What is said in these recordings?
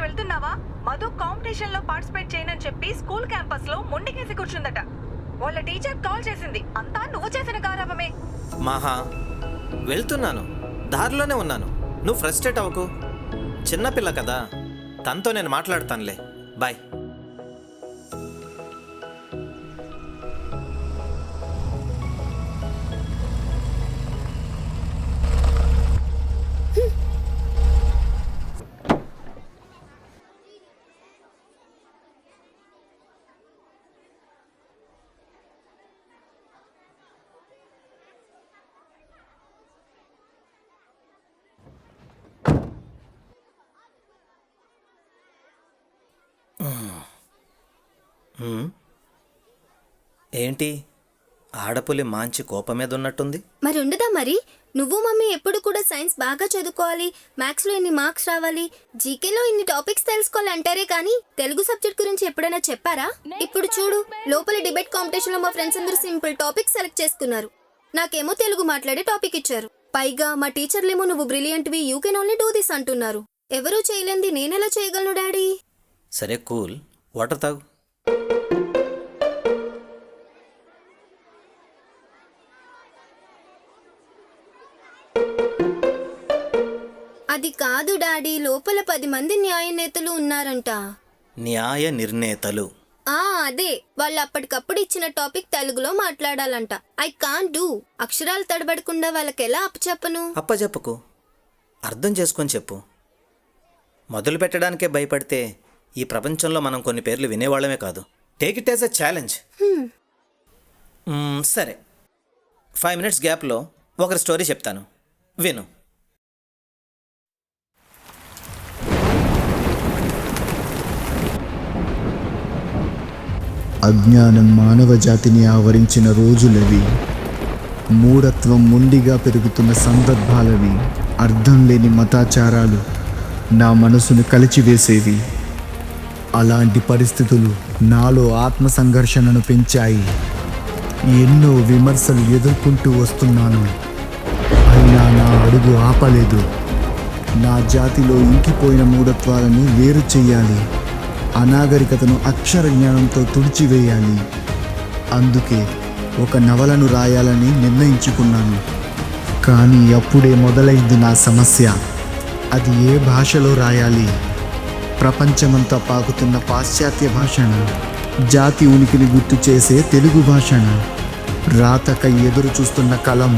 వెళ్తున్నావా? మధు కాంపిటీషన్ లో పార్టిసిపేట్ చేయనని చెప్పి స్కూల్ క్యాంపస్ లో మొండికేసి కూర్చుందట. వాళ్ళ టీచర్ కాల్ చేసింది. అంతా నువ్వు చేసిన గారాబమే. మాహా, వెళ్తున్నాను, దారిలోనే ఉన్నాను. నువ్వు ఫ్రస్ట్రేట్ అవ్వకు. చిన్నపిల్ల కదా, తనతో నేను మాట్లాడతానులే. బాయ్. ఏంటి, ఆడపులి మాంచి కోపం మీద ఉన్నట్టుంది? మరి ఉండదా? మరి నువ్వు మమ్మీ ఎప్పుడు కూడా సైన్స్ బాగా చదువుకోవాలి, మ్యాథ్స్లో ఇన్ని మార్క్స్ రావాలి, జీకేలో ఇన్ని టాపిక్స్ తెలుసుకోవాలి అంటారే కానీ తెలుగు సబ్జెక్ట్ గురించి ఎప్పుడైనా చెప్పారా? ఇప్పుడు చూడు, లోపల డిబేట్ కాంపిటీషన్లో మా ఫ్రెండ్స్ అందరూ సింపుల్ టాపిక్ సెలెక్ట్ చేసుకున్నారు. నాకేమో తెలుగు మాట్లాడే టాపిక్ ఇచ్చారు. పైగా మా టీచర్లేమో నువ్వు బ్రిలియంట్వి, you can only do this అంటున్నారు. ఎవరూ చేయలేంది నేనెలా చేయగలను డాడీ? సరే కూల్, వాటర్ తాగు. అది కాదు డాడీ, లోపల 10 మంది న్యాయ నేతలు ఉన్నారంట. న్యాయ నిర్ణేతలు? అదే, వాళ్ళు అప్పటికప్పుడు ఇచ్చిన టాపిక్ తెలుగులో మాట్లాడాలంట. I can't do. అక్షరాలు తడబడకుండా వాళ్ళకి ఎలా అప్పచెప్పను? అప్పచెప్పకు, అర్థం చేసుకొని చెప్పు. మొదలు పెట్టడానికే భయపడితే ఈ ప్రపంచంలో మనం కొన్ని పేర్లు వినేవాళ్ళమే కాదు. Take it as a challenge. సరే, 5 minutes గ్యాప్లో ఒకరి స్టోరీ చెప్తాను, విను. అజ్ఞానం మానవ జాతిని ఆవరించిన రోజులవి, మూఢత్వం మొండిగా పెరుగుతున్న సందర్భాలవి, అర్థం లేని మతాచారాలు నా మనసును కలిచివేసేవి. అలాంటి పరిస్థితులు నాలో ఆత్మ సంఘర్షణను పెంచాయి. ఎన్నో విమర్శలు ఎదుర్కొంటూ వస్తున్నాను, అయినా నా అడుగు ఆపలేదు. నా జాతిలో ఇంకిపోయిన మూఢత్వాలను వేరు చెయ్యాలి, అనాగరికతను అక్షర జ్ఞానంతో తుడిచివేయాలి. అందుకే ఒక నవలను రాయాలని నిర్ణయించుకున్నాను. కానీ అప్పుడే మొదలైంది నా సమస్య. అది ఏ భాషలో రాయాలి? ప్రపంచమంతా పాకుతున్న పాశ్చాత్య భాషణ, జాతి ఉనికిని గుర్తు చేసే తెలుగు భాషణ, రాతకై ఎదురు చూస్తున్న కలం,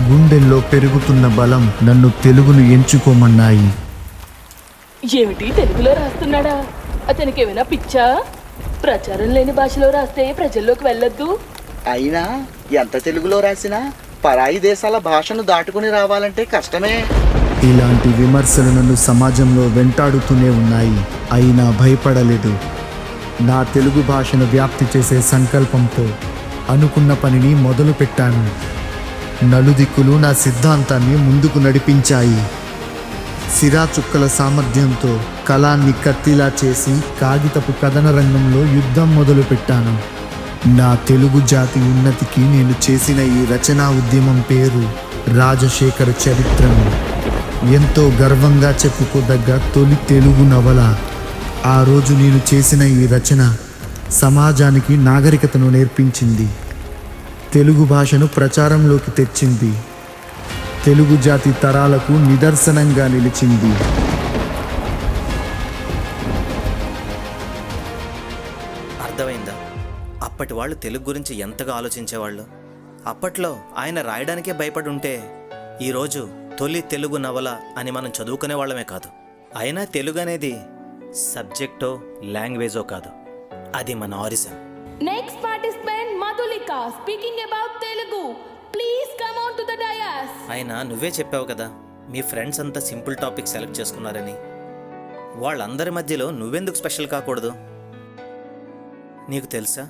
గుండెల్లో పెరుగుతున్న బలం నన్ను తెలుగును ఎంచుకోమన్నాయి. ఏమిటి, తెలుగులో రాస్తున్నాడా? అతనికి ఏమైనా పిచ్చా? ప్రచారం లేని భాషలో రాస్తే ప్రజల్లోకి వెళ్ళొద్దు. అయినా ఎంత తెలుగులో రాసినా పరాయి దేశాల భాషను దాటుకుని రావాలంటే కష్టమే. ఇలాంటి విమర్శలు నన్ను సమాజంలో వెంటాడుతూనే ఉన్నాయి, అయినా భయపడలేదు. నా తెలుగు భాషను వ్యాప్తి చేసే సంకల్పంతో అనుకున్న పనిని మొదలుపెట్టాను. నలుదిక్కులు నా సిద్ధాంతాన్ని ముందుకు నడిపించాయి. సిరా చుక్కల సామర్థ్యంతో కళాన్ని కత్తిలా చేసి కాగితపు కథన రంగంలో యుద్ధం మొదలుపెట్టాను. నా తెలుగు జాతి ఉన్నతికి నేను చేసిన ఈ రచనా ఉద్యమం పేరు రాజశేఖర చరిత్రను. ఎంతో గర్వంగా చెప్పుకోదగ్గ తొలి తెలుగు నవల. ఆ రోజు నేను చేసిన ఈ రచన సమాజానికి నాగరికతను నేర్పించింది, తెలుగు భాషను ప్రచారంలోకి తెచ్చింది, తెలుగు జాతి తరాలకు నిదర్శనంగా నిలిచింది. అర్థమైందా? అప్పటి వాళ్ళు తెలుగు గురించి ఎంతగా ఆలోచించేవాళ్ళు. అప్పట్లో ఆయన రాయడానికే భయపడి ఉంటే ఈరోజు తొలి తెలుగు నవల అని మనం చదువుకునే వాళ్ళమే కాదు. అయినా తెలుగు అనేది సబ్జెక్టో లాంగ్వేజో కాదు, అది మన origin. Next participant Madhulika speaking about Telugu. Please come on to the dais. అయినా నువ్వే చెప్పావు కదా, మీ ఫ్రెండ్స్ అంతా సింపుల్ టాపిక్ సెలెక్ట్ చేసుకున్నారని. వాళ్ళందరి మధ్యలో నువ్వెందుకు స్పెషల్ కాకూడదు? నీకు తెలుసా,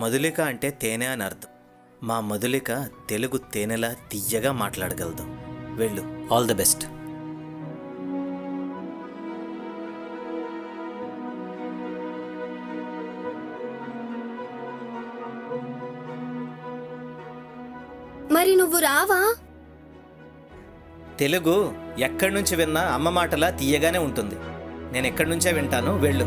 మధులిక అంటే తేనె అని అర్థం. మా మధులిక తెలుగు తేనెలా తియ్యగా మాట్లాడగలదు. వెళ్ళు, ఆల్ ది బెస్ట్. మరి నువ్వు రావా? తెలుగు ఎక్కడి నుంచి విన్నా అమ్మ మాటలా తీయగానే ఉంటుంది. నేను ఎక్కడి నుంచే వింటాను, వెళ్ళు.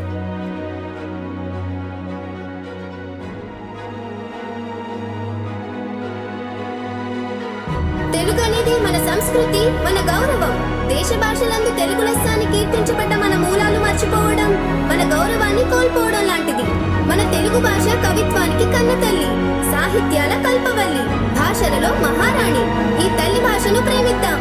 తెలుగు అనేది మన సంస్కృతి, మన గౌరవం. దేశ భాషలందు తెలుగు లెస్సాన్ని కీర్తించబడ్డ మన మూలాలు మర్చిపోవడం మన గౌరవాన్ని కోల్పోవడం లాంటిది. మన తెలుగు భాష కవిత్వానికి కన్న తల్లి, సాహిత్యాల కల్పవల్లి, భాషలలో మహారాణి. ఈ తల్లి భాషను ప్రేమిద్దాం.